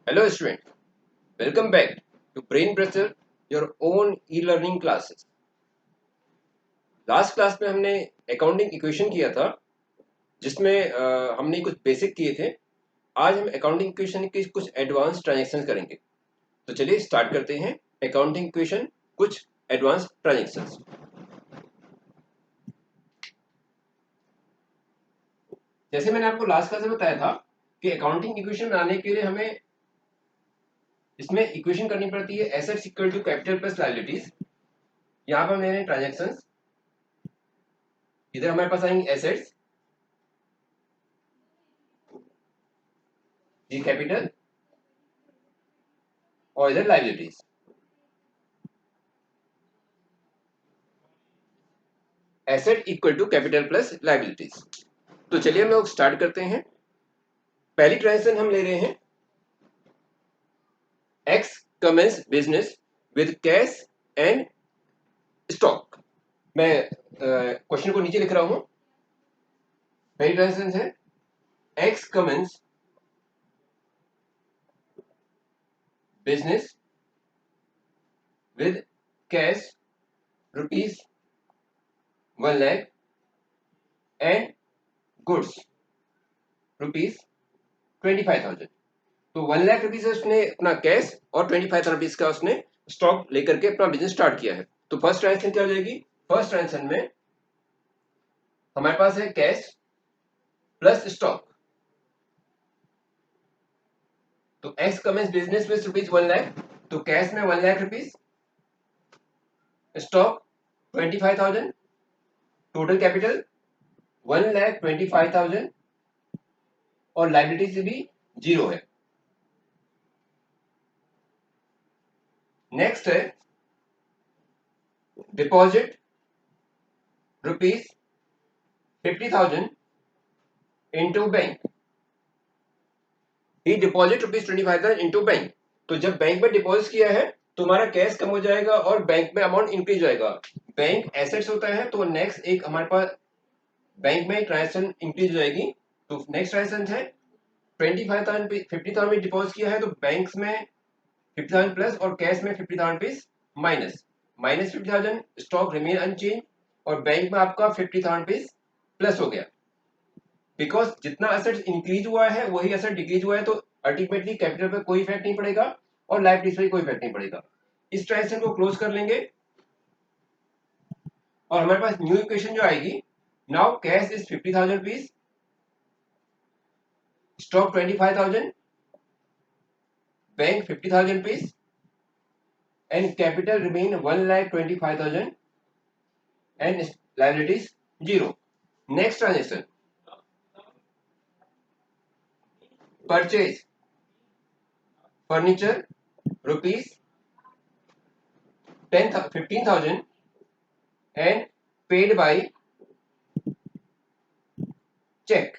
Hello student, welcome back to Brain Browser, your own e-learning classes. Last class में हमने accounting equation किया था जिसमें हमने कुछ बेसिक किए थे. आज हम अकाउंटिंग इक्वेशन के कुछ एडवांस ट्रांजैक्शंस करेंगे. तो चलिए स्टार्ट करते हैं. अकाउंटिंग इक्वेशन कुछ एडवांस ट्रांजैक्शंस. जैसे मैंने आपको लास्ट क्लास में बताया था कि अकाउंटिंग इक्वेशन बनाने के लिए हमें इसमें इक्वेशन करनी पड़ती है assets equal to capital plus liabilities. यहाँ पर मैंने ट्रांजैक्शंस, इधर हमारे पास आएंगे एसेट्स, ये कैपिटल, और इधर liabilities. Asset equal to capital plus liabilities. तो चलिए हम लोग स्टार्ट करते हैं. पहली ट्रांजेक्शन हम ले रहे हैं X commences business with cash and stock. मैं क्वेश्चन को नीचे लिख रहा हूं. पहली ट्रांजेक्शन है X commences business with cash rupees 1 lakh and goods rupees 25,000. तो 1 लाख रुपीज उसने अपना कैश और 25,000 रुपीज का उसने स्टॉक लेकर के अपना बिजनेस स्टार्ट किया है. तो फर्स्ट ट्रांजेक्शन क्या हो जाएगी? फर्स्ट ट्रांजेक्शन में हमारे पास है कैश प्लस स्टॉक. तो एक्स कमेंस बिजनेस में रुपीज 1 लाख, तो कैश में 1 lakh rupees, stock 25,000, total capital 1,25,000 और लायबिलिटी से भी 0 है. नेक्स्ट है डिपॉजिट रुपीज 50,000 इनटू बैंक. ही डिपॉजिट रुपीज 25,000 इनटू बैंक. तो जब बैंक में डिपॉजिट किया है तो हमारा कैश कम हो जाएगा और बैंक में अमाउंट इंक्रीज जाएगा. बैंक एसेट्स होता है तो नेक्स्ट एक हमारे पास बैंक में ट्रांजेक्शन इंक्रीज हो जाएगी. तो नेक्स्ट ट्रांजेक्शन है 25,000 50,000 में डिपॉजिट किया है तो बैंक में 50,000 प्लस और कैश में 50,000 rupees minus. Minus 50,000, stock remain unchanged और बैंक में आपका 50,000 रुपीज प्लस हो गया. बिकॉज जितना एसेट इंक्रीज हुआ है वही एसेट डिक्रीज हुआ है तो अल्टीमेटली कैपिटल पर कोई इफेक्ट नहीं पड़ेगा और लायबिलिटीज पर कोई इफेक्ट नहीं पड़ेगा. इस ट्रांजेक्शन को क्लोज कर लेंगे और हमारे पास न्यू इक्वेशन जो आएगी, now cash is 50,000 rupees, stock 25,000, bank 50,000 rupees and capital remain 1,25,000 and liabilities 0. Next transaction, purchase furniture rupees 15,000 and paid by check.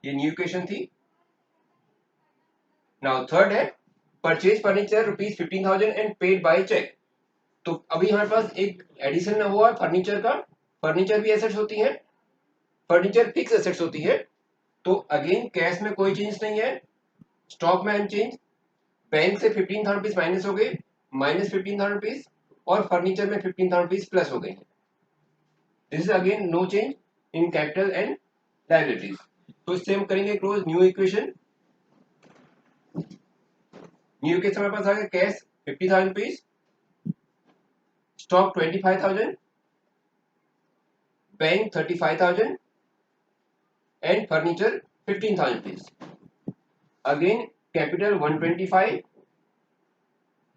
ये न्यू इक्वेशन थी. नाउ थर्ड है purchase furniture rupees 15,000 and paid by cheque. तो अभी हमारे पास एक addition हुआ furniture का. Furniture भी एसेट्स होती है, फर्नीचर फिक्स एसेट्स होती है. तो अगेन कैश में कोई चेंज नहीं है, स्टॉक में अनचेंज, बैंक से 15,000 रुपीज माइनस हो गए, माइनस 15,000 रुपीज, और फर्नीचर में 15,000 रुपीज प्लस हो गए. This is again no change in capital and liabilities. तो इससे हम करेंगे close new equation. New equation हमारे पास आ गया cash 50,000 rupees, stock 25,000, bank 35,000 and furniture 15,000 rupees. Again capital 125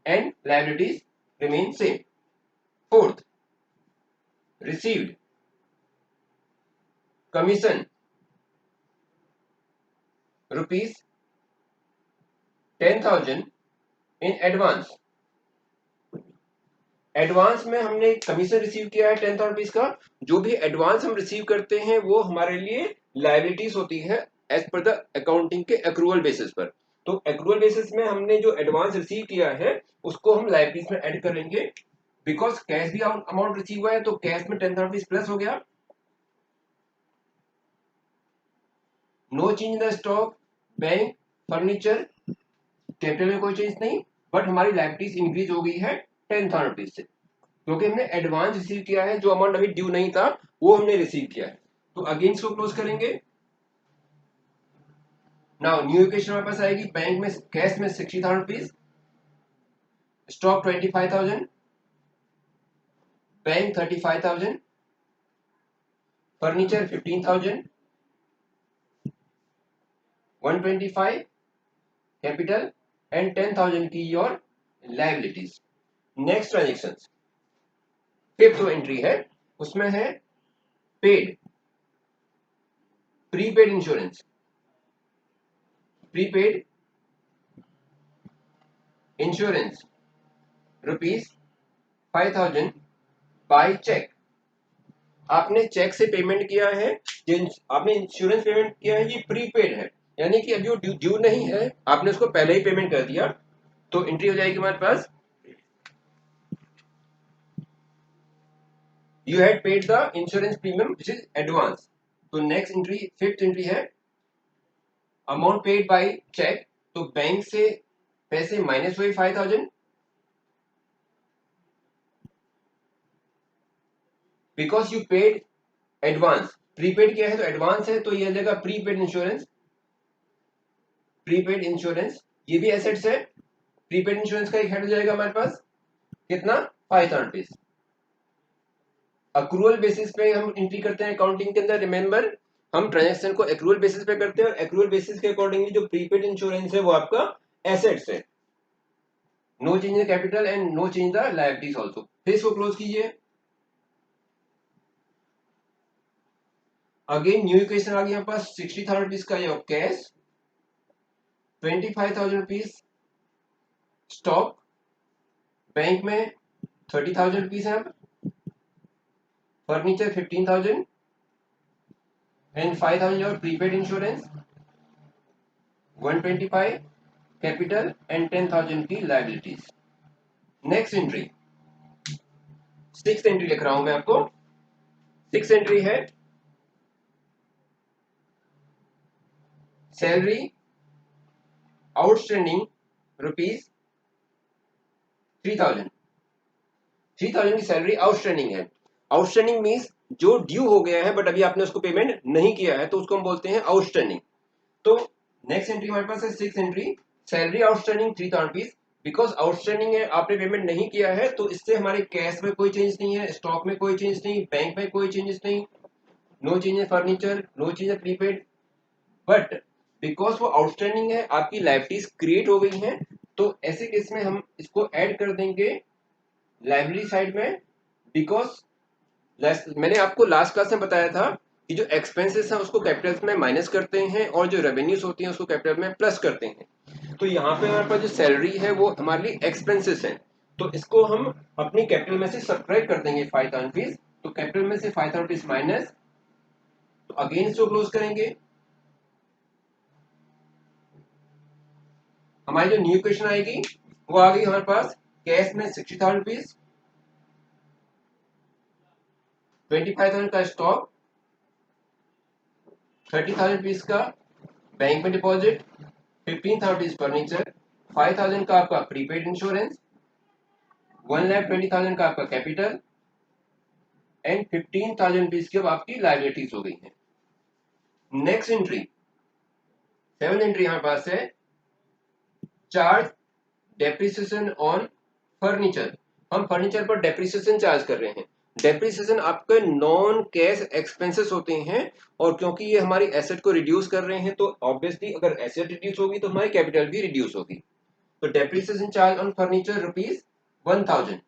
and liabilities remain same. Fourth, received commission rupees 10,000 in advance. Advance में हमने कमीशन रिसीव किया है 10,000 रुपीज का. जो भी एडवांस हम रिसीव करते हैं वो हमारे लिए लायबिलिटीज होती है एज पर द अकाउंटिंग के एक्रूअल बेसिस पर. तो एक्रूअल बेसिस में हमने जो एडवांस रिसीव किया है उसको हम लायबिलिटीज में ऐड कर लेंगे. बिकॉज कैश भी अमाउंट रिसीव हुआ है तो कैश में 10,000 रुपीज प्लस हो गया. No change in the stock, bank, furniture, capital में कोई चेंज नहीं, बट हमारी लायबिलिटीज इंक्रीज हो गई है 10,000 रुपीज से, क्योंकि हमने एडवांस रिसीव किया है, जो अमाउंट अभी ड्यू नहीं था वो हमने रिसीव किया है। तो अगेन इसको क्लोज करेंगे। नाउ न्यू इक्वेशन हमारे पास आएगी, बैंक में कैश में 60,000 rupees, stock 25,000, bank 35,000, furniture 15,000, 125 capital and 10,000 की your liabilities. Next transaction fifth entry है, उसमें है paid, prepaid insurance, prepaid insurance ₹5,000 by cheque. आपने चेक से पेमेंट किया है, आपने इंश्योरेंस पेमेंट किया है, ये प्रीपेड है, यानी कि अभी वो ड्यू नहीं है, आपने उसको पहले ही पेमेंट कर दिया, तो एंट्री हो जाएगी हमारे पास, you had paid the insurance premium which is advance. तो नेक्स्ट एंट्री, फिफ्थ एंट्री है अमाउंट पेड बाय चेक, तो बैंक से पैसे माइनस हुए 5,000, because you paid advance, prepaid किया है तो एडवांस है, तो ये आ जाएगा प्रीपेड इंश्योरेंस, प्रीपेड इंश्योरेंस, ये भी एसेट्स है, प्रीपेड इंश्योरेंस का एक हेड हो जाएगा हमारे पास कितना, 5,000 रुपीज। अक्रूअल बेसिस पे हम एंट्री करते हैं अकाउंटिंग के अंदर, रिमेंबर हम ट्रांजैक्शन को एक्रूअल बेसिस पे करते हैं, और एक्रूअल बेसिस के अकॉर्डिंगली जो प्रीपेड इंश्योरेंस है वो आपका एसेट्स है, no change in capital and no change the liabilities also. फिर इसको क्लोज कीजिए। अगेन न्यू इक्वेशन आ गई हमारे पास, 60,000 रुपीज का ये कैश, 25,000 रुपीज स्टॉक, बैंक में 30,000 रुपीज है, furniture 15,000 and 5,000 your prepaid insurance, 125 capital and 10,000 की liabilities. Next entry, six entry लिख रहा हूं मैं आपको, सिक्स एंट्री है सैलरी आउटस्टैंडिंग ₹3,000, 3,000 की सैलरी आउटस्टैंडिंग है। आउटस्टैंडिंग मीन्स जो ड्यू हो गया है बट अभी आपने उसको पेमेंट नहीं किया है, तो उसको हम बोलते हैं आउटस्टैंडिंग। तो नेक्स्ट एंट्री हमारे पास है six entry, salary outstanding 3,000 rupees, because outstanding है, आपने पेमेंट नहीं किया है, तो इससे हमारे कैश में कोई चेंज नहीं है, स्टॉक में कोई चेंज नहीं, बैंक में कोई चेंजेस नहीं, no change in furniture, no change in prepaid, but because वो आउटस्टैंडिंग है, आपकी लायबिलिटीज क्रिएट हो गई हैं, तो ऐसे केस में हम इसको ऐड कर देंगे लायबिलिटी साइड में, बिकॉज मैंने आपको लास्ट क्लास में बताया था कि जो एक्सपेंसेस है उसको कैपिटल में माइनस करते हैं और जो रेवेन्यूज होती हैं उसको कैपिटल में प्लस करते हैं। तो यहाँ पे हमारे पास जो सैलरी है वो हमारे लिए एक्सपेंसेस है, तो इसको हम अपनी कैपिटल में से सब्ट्रैक्ट कर देंगे 5,000 रुपीज, तो कैपिटल में से 5,000 रुपीज माइनस, तो अगेन इसको क्लोज करेंगे। हमारी जो न्यू इक्वेशन आएगी वो आ गई हमारे पास, कैश में 60,000 रुपीज, 25,000 का स्टॉक, 30,000 रुपीज का बैंक में डिपॉजिट, 15,000 रुपीज फर्नीचर, 5,000 का आपका प्रीपेड इंश्योरेंस, 1,20,000 का आपका कैपिटल एंड 15,000 रुपीज की अब आपकी लायबिलिटीज हो गई है। नेक्स्ट एंट्री, सेवन एंट्री हमारे पास है, चार्ज डेप्रिसिएशन ऑन फर्नीचर, हम फर्नीचर पर डेप्रिसिएशन चार्ज कर रहे हैं। डेप्रिसिएशन आपके नॉन कैश एक्सपेंसेस होते हैं, और क्योंकि ये हमारी एसेट को रिड्यूस कर रहे हैं, तो ऑब्वियसली अगर एसेट रिड्यूस होगी तो हमारी कैपिटल भी रिड्यूस होगी। तो depreciation charge on furniture ₹1,000,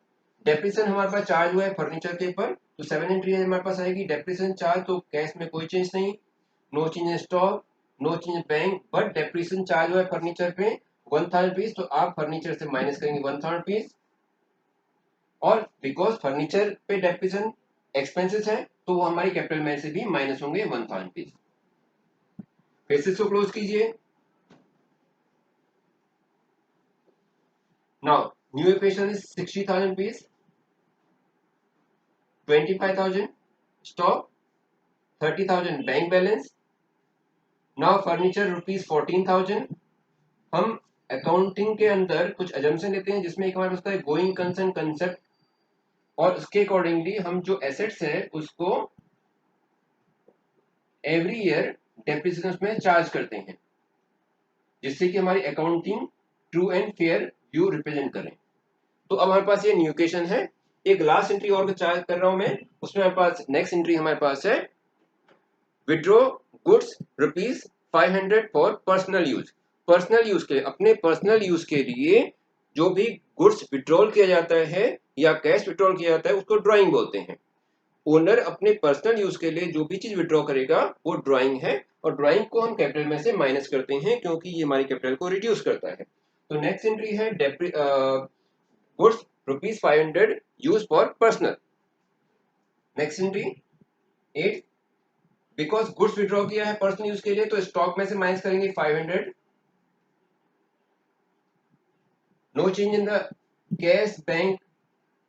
depreciation हमारे पास चार्ज हुआ है फर्नीचर के ऊपर, तो सेवन एंट्री हमारे पास आएगी डेप्रिसिएशन चार्ज, तो कैश में कोई चेंज नहीं, no change in stock, no change in bank, but depreciation charge हुआ है फर्नीचर पे 1,000 रुपीज, तो आप फर्नीचर से माइनस करेंगे 1,000 रुपीज, और बिकॉज फर्नीचर पे डेप्रिसिएशन एक्सपेंसेस है तो वो हमारी कैपिटल में से भी माइनस होंगे 1,000 रुपीज। फिर से इसको क्लोज कीजिए। Now new equation is 60,000 rupees, 25,000 stock, 30,000 bank balance, now furniture ₹14,000। हम अकाउंटिंग के अंदर कुछ अजम्पशन लेते हैं जिसमें एक हमारे पास होता है गोइंग कंसर्न कंसेप्ट, और उसके अकॉर्डिंगली हम जो एसेट्स है उसको एवरी ईयर डेप्रिसिएशन में चार्ज करते हैं, जिससे कि हमारी accounting true and fair view represent करें। तो अब हमारे पास ये न्यू इक्वेशन है। एक लास्ट एंट्री और चार्ज कर रहा हूं मैं, उसमें हमारे पास नेक्स्ट एंट्री हमारे पास है withdraw goods ₹500 for personal use. Personal use के लिए, अपने पर्सनल यूज के लिए जो भी गुड्स विड्रॉल किया जाता है या कैश विड्रॉल किया जाता है उसको ड्राइंग बोलते हैं। ओनर अपने पर्सनल यूज के लिए जो भी चीज विड्रॉ करेगा वो ड्राइंग है, और ड्राइंग को हम कैपिटल में से माइनस करते हैं क्योंकि ये हमारी कैपिटल को रिड्यूस करता है। तो नेक्स्ट एंट्री है goods ₹500 use for personal. Next entry 8, because goods withdraw किया है पर्सनल यूज के लिए तो स्टॉक में से माइनस करेंगे 500। No change in the cash bank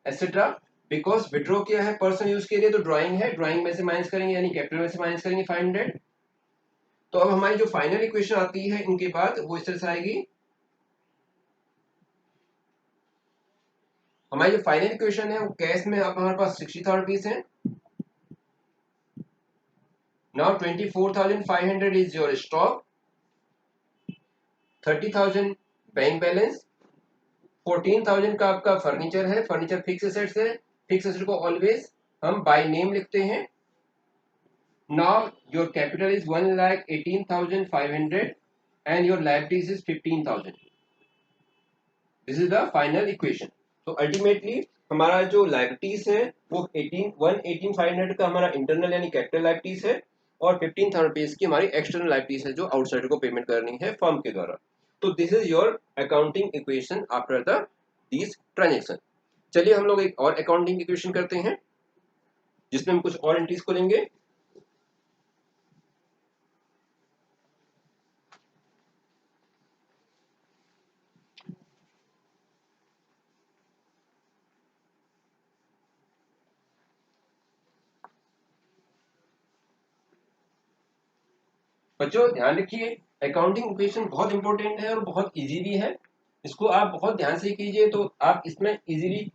etcetera, because withdraw किया है पर्सनल यूज के लिए तो ड्राइंग है, ड्राइंग में से माइनस करेंगे यानी कैपिटल में से माइनस करेंगे 500। तो अब हमारी जो फाइनल इक्वेशन आती है इनके बाद वो इस तरह से आएगी। हमारी जो फाइनल इक्वेशन है वो कैश में अब हमारे पास ₹60,000 है। Now 24,500 is your stock, 30,000 bank balance, 14,000 का आपका फर्नीचर है, फर्नीचर फिक्स एसेट्स है, फिक्स एसेट को ऑलवेज हम बाय नेम लिखते हैं। Now your capital is 1,18,500 and your liabilities is 15,000। This is the final equation. तो अल्टीमेटली हमारा जो लायबिलिटीज है वो 118,500 का हमारा इंटरनल यानी कैपिटल लायबिलिटीज है, और 15,000 की हमारी एक्सटर्नल लायबिलिटीज है जो आउटसाइडर को पेमेंट करनी है फर्म के द्वारा। तो this is your accounting equation after the these transaction. चलिए हम लोग एक और अकाउंटिंग इक्वेशन करते हैं जिसमें हम कुछ और एंट्रीज को लेंगे। बच्चों ध्यान रखिए, अकाउंटिंग इक्वेशन बहुत इंपॉर्टेंट है और बहुत इजी भी है। इसको आप बहुत ध्यान से कीजिए तो आप इसमें इजीली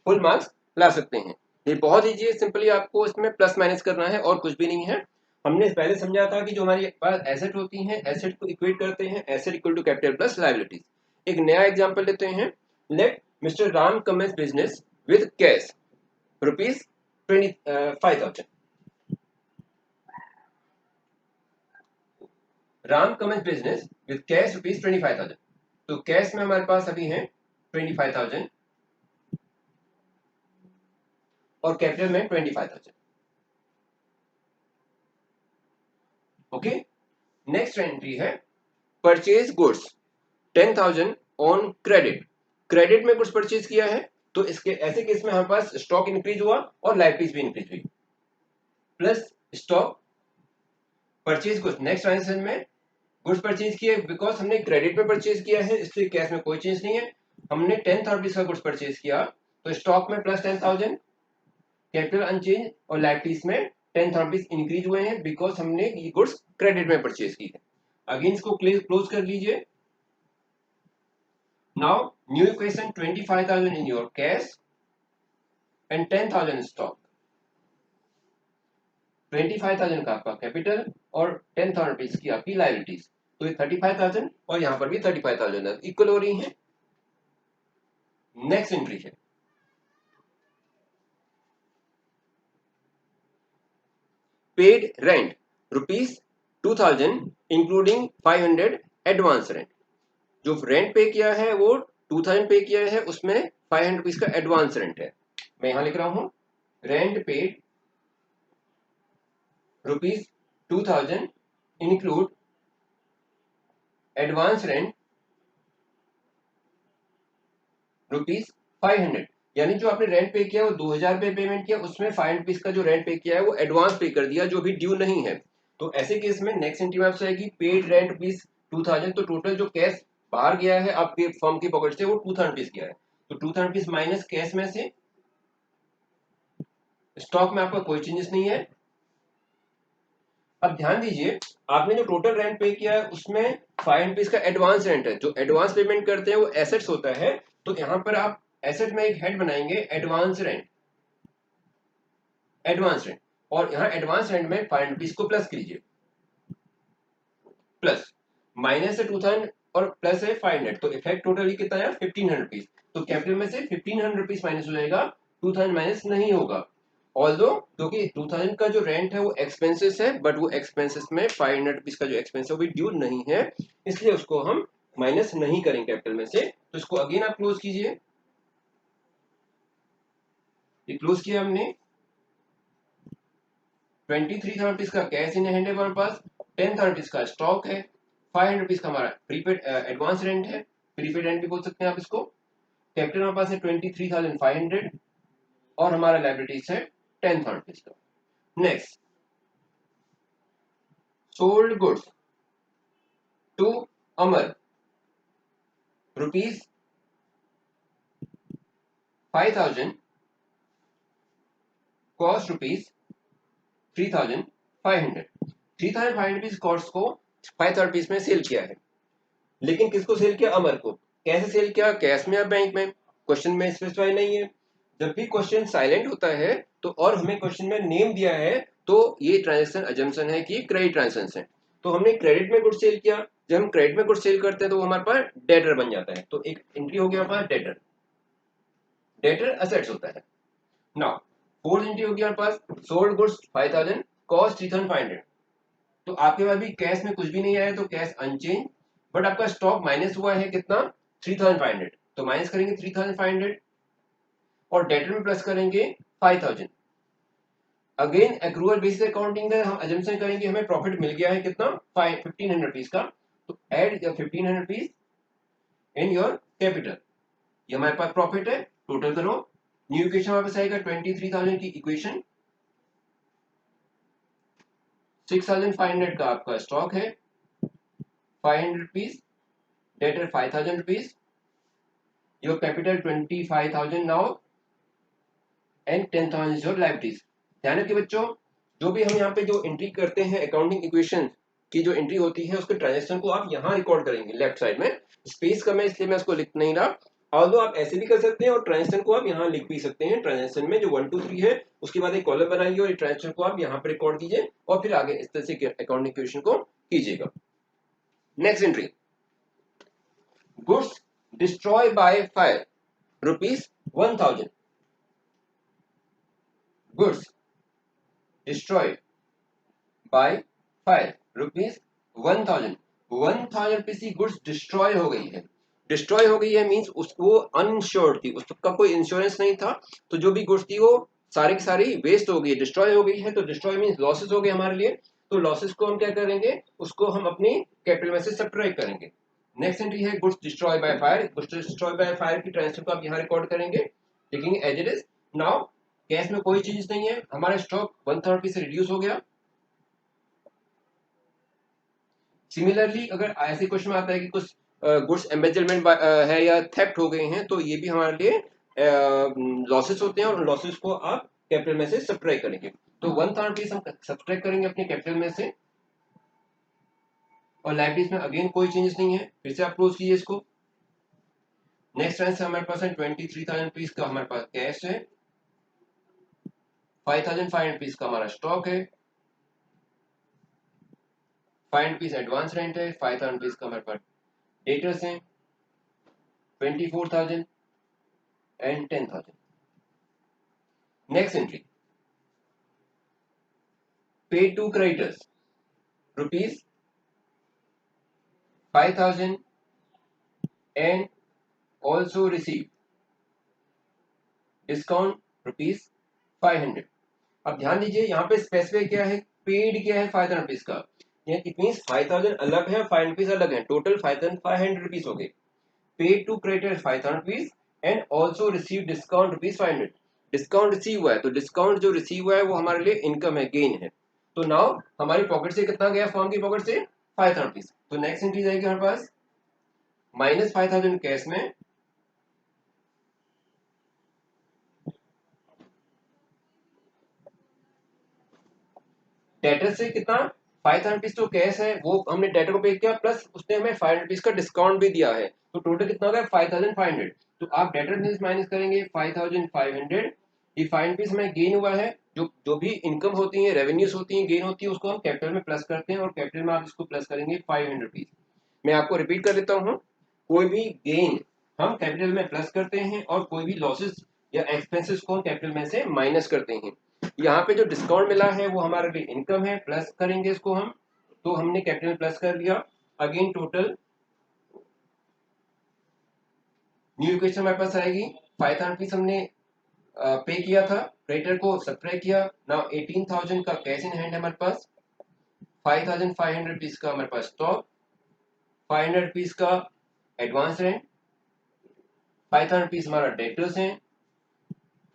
फुल मार्क्स ला सकते हैं। ये बहुत इजी है, सिंपली आपको इसमें प्लस माइनस करना है और कुछ भी नहीं है। हमने पहले समझा था कि जो हमारे पास एसेट होती हैं एसेट को इक्वेट करते हैं asset equal to capital plus liabilities. एक नया एग्जांपल लेते हैं। Let mister Ram commences business with cash ₹25,000। Ram commences business with cash ₹25,000। तो कैश में हमारे पास अभी है 25,000 और कैपिटल में 25,000। ओके, नेक्स्ट एंट्री है purchase goods 10,000 on credit. Credit में कुछ परचेज किया है तो इसके ऐसे केस में हमारे पास स्टॉक इंक्रीज हुआ और लायबिलिटीज भी इंक्रीज हुई, plus stock purchase goods. Next transaction में गुड्स परचेज किए, बिकॉज हमने क्रेडिट पे परचेज किया है इसलिए कैश में कोई चेंज नहीं है। हमने 10,000 का गुड्स परचेज किया तो स्टॉक में प्लस 10,000, कैपिटल अनचेंज, और लायबिलिटीज में 10,000 इंक्रीज हुए हैं बिकॉज हमने ये गुड्स क्रेडिट में परचेज की है। अगेन इसको क्लोज कर लीजिए। Now new equation 25,000 in your cash and 10,000 stock. 25,000 का आपका कैपिटल और 10,000 की आपकी लायबिलिटीज, तो ये 35,000 और यहाँ पर भी 35,000 इक्वल हो रही है। नेक्स्ट एंट्री है paid rent ₹2,000 including 500 advance rent. जो रेंट पे किया है वो 2,000 पे किया है, उसमें 500 रुपीज का एडवांस रेंट है। मैं यहां लिख रहा हूं rent paid ₹2,000 include advance rent ₹500। यानी जो आपने रेंट पे किया वो 2,000 पे पेमेंट किया, उसमें 500 का जो रेंट पे किया है वो एडवांस पे कर दिया जो भी ड्यू नहीं है। तो ऐसे केस में नेक्स्ट एंट्री में आपसे आएगी पेड रेंट ₹2,000। तो टोटल जो कैश बाहर गया है आपके फर्म की पॉकेट से वो 2,000 गया है। तो 2,000 माइनस कैश में से, स्टॉक में आपका कोई चेंजेस नहीं है। अब ध्यान दीजिए, आपने जो टोटल रेंट पे किया है उसमें 5 रुपीज का एडवांस रेंट है। जो एडवांस पेमेंट करते हैं वो एसेट्स होता है, तो यहाँ पर आप एसेट में एक हेड बनाएंगे एडवांस रेंट, एडवांस रेंट, और यहाँ एडवांस रेंट में 5 रुपीज को प्लस कीजिए, प्लस माइनस है 2000 और प्लस है 500, तो इफेक्ट टोटली कितना है 1500 रुपीज। तो कैपिटल में से 1500 रुपीज माइनस हो जाएगा, 2000 माइनस नहीं होगा। ऑल्दो क्योंकि 2000 का जो रेंट है वो एक्सपेंसेस है, बट वो एक्सपेंसेस में 500 रुपीज का जो एक्सपेंस है वो भी ड्यू नहीं है, इसलिए उसको हम माइनस नहीं करेंगे कैपिटल में से। तो इसको अगेन आप क्लोज कीजिए, ये क्लोज किया हमने। 23,000 रुपीज का कैश इन हैंड है हमारे पास, 10,000 रुपीज का स्टॉक है, 500 रुपीज का हमारा प्रीपेड एडवांस रेंट है, प्रीपेड रेंट भी बोल सकते हैं आप इसको। कैपिटल हमारे पास है 23,500 और हमारा लाइबिलिटीज है 10,000 रुपीज का। Next, sold goods to Amar rupees 5,000, cost rupees 3,500। 3,500 rupees cost को 5,000 रुपीज में सेल किया है, लेकिन किसको सेल किया, अमर को। कैसे सेल किया, कैश में या बैंक में, क्वेश्चन में स्पेसिफाई नहीं है। जब भी क्वेश्चन साइलेंट होता है तो और हमें क्वेश्चन में नेम दिया है तो ये ट्रांजेक्शन अजम्पशन है कि क्रेडिट ट्रांजेक्शन है। तो हमने क्रेडिट में गुड सेल किया, जब हम क्रेडिट में गुड सेल करते हैं तो वो हमारे पास डेटर बन जाता है, तो एक एंट्री हो गया हमारे पास डेटर, डेटर असेट्स होता है। नाउ फोर्थ एंट्री होगी हमारे पास सोल्ड गुड्स 5,000, कॉस्ट 3,500। तो आपके पास भी कैश में कुछ भी नहीं आया तो कैश अनचेंज, बट आपका स्टॉक माइनस हुआ है कितना 3,500, तो माइनस करेंगे 3,500 और डेटर में प्लस करेंगे 5,000। अगेन एक्रूअल बेसिस अकाउंटिंग में हम अजम्पशन करेंगे हमें प्रॉफिट मिल गया है कितना 1,500 रुपीज का, तो add 1,500 rupees in your capital, ये हमारे पास प्रॉफिट है, टोटल करो। न्यू इक्वेशन हमारे पास आएगा 23,000 की इक्वेशन, 6,500 का आपका स्टॉक है, 500 rupees, debtor 5,000 rupees, your capital 25,000 now and 10,000 is your liabilities. ध्यान रखिए बच्चों, जो भी हम यहाँ पे जो एंट्री करते हैं अकाउंटिंग इक्वेशन की जो एंट्री होती है उसके ट्रांजेक्शन को आप यहाँ रिकॉर्ड करेंगे लेफ्ट साइड में। स्पेस कम है इसलिए मैं उसको लिख नहीं रहा, ऑल्दो आप ऐसे भी कर सकते हैं और ट्रांजेक्शन को आप यहाँ लिख भी सकते हैं। ट्रांजेक्शन में जो 1 2 3 है उसके बाद एक कॉलम बनाइए और ट्रांजेक्शन को आप यहाँ पर रिकॉर्ड कीजिए और फिर आगे इस तरह से अकाउंटिंग इक्वेशन को कीजिएगा। Next entry, goods destroy by fire rupees 1,000, goods destroyed by fire rupees 1,000। 1,000 rupees की गुड्स डिस्ट्रॉय हो गई है, डिस्ट्रॉय हो गई है मींस उसको अनश्योर्ड थी, उसका कोई इंश्योरेंस नहीं था, तो जो भी गुड्स थी वो सारी की सारी वेस्ट हो गई, डिस्ट्रॉय हो गई है। तो डिस्ट्रॉय मींस लॉसेस हो गए हमारे लिए, तो लॉसेस को हम क्या करेंगे, उसको हम अपनी कैपिटल में से सब्ट्रैक्ट करेंगे। नेक्स्ट एंट्री है goods destroy by fire, goods destroy by fire की ट्रांजेक्शन को आप यहाँ रिकॉर्ड करेंगे, taking as it is. Now cash में कोई चीज नहीं है, हमारा स्टॉक 1,000 रुपीज से रिड्यूस हो गया। सिमिलरली अगर ऐसे क्वेश्चन में आता है कि कुछ गुड्स एम्बेजलमेंट है या थेफ्ट हो गए हैं तो ये भी हमारे लिए लॉसेस होते हैं और लॉसेस को आप कैपिटल में से सब्ट्रैक्ट करेंगे। तो 1,000 रुपीज हम सब्ट्रैक्ट करेंगे अपने कैपिटल में से, और लायबिलिटीज में अगेन कोई चेंजेस नहीं है, फिर से आप क्लोज कीजिए इसको। नेक्स्ट ट्रांजेक्शन हमारे पास है 23,000 रुपीज का हमारे पास कैश है, 5,500 रुपीज का हमारा स्टॉक है, 500 रुपीज एडवांस रेंट है, 5,000 रुपीज का हमारे पास डेटर्स हैं, 24,000 and 10,000। Next entry, paid to creditors rupees 5,000 and also received discount rupees 500। अब ध्यान दीजिए यहाँ पे स्पेसिफाई क्या है, पेड क्या है 5,000 रुपीज का, इट मींस 5,000 अलग है, 500 रुपीज अलग है, टोटल 5,500 रुपीज हो गए। Paid to creditor 5,000 rupees and also receive discount rupees 500। Discount receive हुआ है तो डिस्काउंट जो रिसीव हुआ है वो हमारे लिए इनकम है, गेन है। तो नाउ हमारी पॉकेट से कितना गया, फॉर्म की पॉकेट से 5,000 रुपीज। तो नेक्स्ट एंट्री जाएगी हमारे पास माइनस 5,000 कैश में, डेटर से कितना ₹5000 जो कैश है वो हमने डेटर को पे किया, प्लस उसने हमें ₹500 का डिस्काउंट भी दिया है, तो टोटल कितना होगा 5500। तो आप डेटर में माइनस करेंगे 5500, ये ₹500 हमें गेन हुआ है। जो जो भी इनकम होती है, रेवेन्यूज होती है, गेन होती है, उसको हम कैपिटल में प्लस करते हैं, और कैपिटल में आप इसको प्लस करेंगे ₹500। मैं आपको रिपीट कर देता हूँ, कोई भी गेन हम कैपिटल में प्लस करते हैं, और कोई भी लॉसेस या एक्सपेंसेस को हम कैपिटल में से माइनस करते हैं। यहाँ पे जो डिस्काउंट मिला है वो हमारे लिए इनकम है, प्लस करेंगे इसको हम, तो हमने कैपिटल में प्लस कर दिया। अगेन टोटल न्यू इक्वेशन हमारे पास आएगी। ₹5000 हमने पे किया था, क्रेडिटर को सब्ट्रैक्ट किया। नाउ 18000 का कैश इन हैंड है हमारे पास, ₹5500 का हमारे पास स्टॉक, ₹500 का एडवांस रेंट, ₹5000 हमारा डेटर्स है,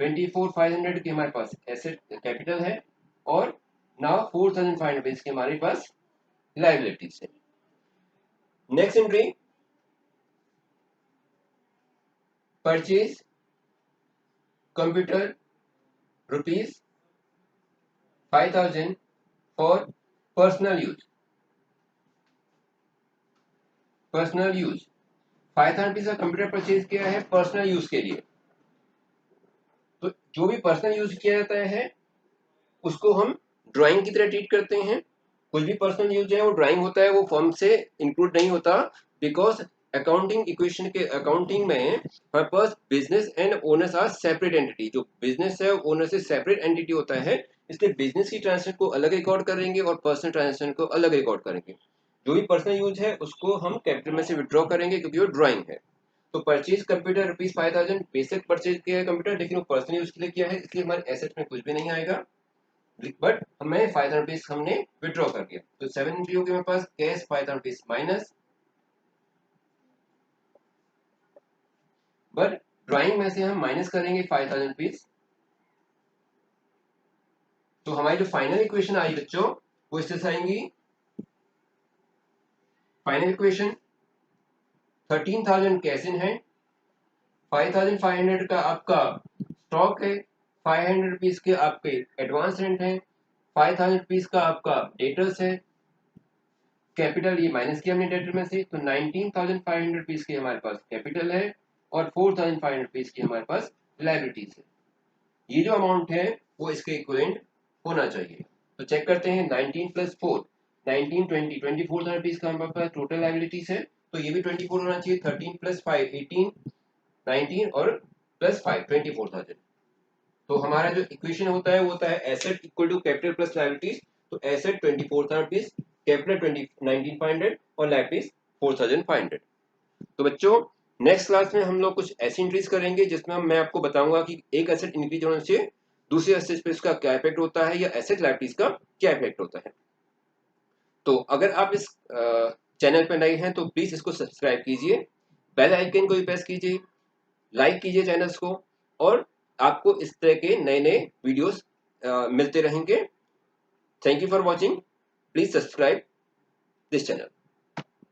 24500 की हमारे पास एसेट कैपिटल है, और नाउ 4500 की हमारे पास लाइबिलिटीज है। Next entry, purchase computer ₹5000 for personal use. Personal use ₹5000 का कंप्यूटर परचेज किया है पर्सनल यूज के लिए। तो जो भी पर्सनल यूज किया जाता है उसको हम ड्राइंग की तरह ट्रीट करते हैं। कुछ भी पर्सनल यूज है वो ड्राइंग होता है, वो फर्म से इंक्लूड नहीं होता, बिकॉज अकाउंटिंग इक्वेशन के अकाउंटिंग में हमारे पास business and owners are separate entity. जो बिजनेस है ओनर से सेपरेट एंटिटी होता है, इसलिए बिजनेस की ट्रांजेक्शन को अलग रिकॉर्ड करेंगे और पर्सनल ट्रांजेक्शन को अलग रिकॉर्ड करेंगे। जो भी पर्सनल यूज है उसको हम कैपिटल में से विड्रॉ करेंगे क्योंकि वो ड्राइंग है। तो परचेज कंप्यूटर ₹5000 बेसिक परचेज किया है कंप्यूटर, लेकिन वो पर्सनल यूज के लिए किया है, इसलिए हमारे एसेट में कुछ भी नहीं आएगा, बट हमें ₹5000 हमने विड्रॉ कर दिया। तो 7 एंट्री होगी मेरे पास, कैश ₹5000 माइनस, बट ड्राइंग में से हम माइनस करेंगे ₹5000। तो हमारी जो फाइनल इक्वेशन आई बच्चों वो इससे आएंगी। Final equation 13000 cash in hand, 5500 का आपका स्टॉक है, ₹500 के आपके एडवांस रेंट है, ₹5000 का आपका डेटर्स है, कैपिटल ये माइनस किया हमने डेटर में से, तो ₹19,500 की हमारे पास कैपिटल है, और ₹4,500 की हमारे पास लाइबिलिटीज है। ये जो अमाउंट है वो इसके इक्विवेलेंट होना चाहिए। तो चेक करते हैं, 19 प्लस 4 19 20 ₹24,000 का हमारे पास टोटल लाइबिलिटीज है, तो ये भी 24 होना चाहिए। 13 प्लस 5 18 19 और प्लस 5 24,000। तो हमारा जो इक्वेशन होता है वो होता है asset equal to capital plus liabilities. तो एसेट 24,000, कैपिटल 19,500 और लायबिलिटीज 4,500। तो बच्चों नेक्स्ट क्लास में हम लोग कुछ ऐसी एंट्रीज करेंगे जिसमें मैं आपको बताऊंगा कि एक एसेट इंक्रीज होने से दूसरे एसेट पे इसका क्या इफेक्ट होता है, या एसेट लायबिलिटीज का क्या इफेक्ट होता है। तो अगर आप इस चैनल पर नए हैं तो प्लीज इसको सब्सक्राइब कीजिए, बेल आइकन को भी प्रेस कीजिए, लाइक कीजिए चैनल्स को, और आपको इस तरह के नए नए वीडियोस मिलते रहेंगे। Thank you for watching, please subscribe this channel.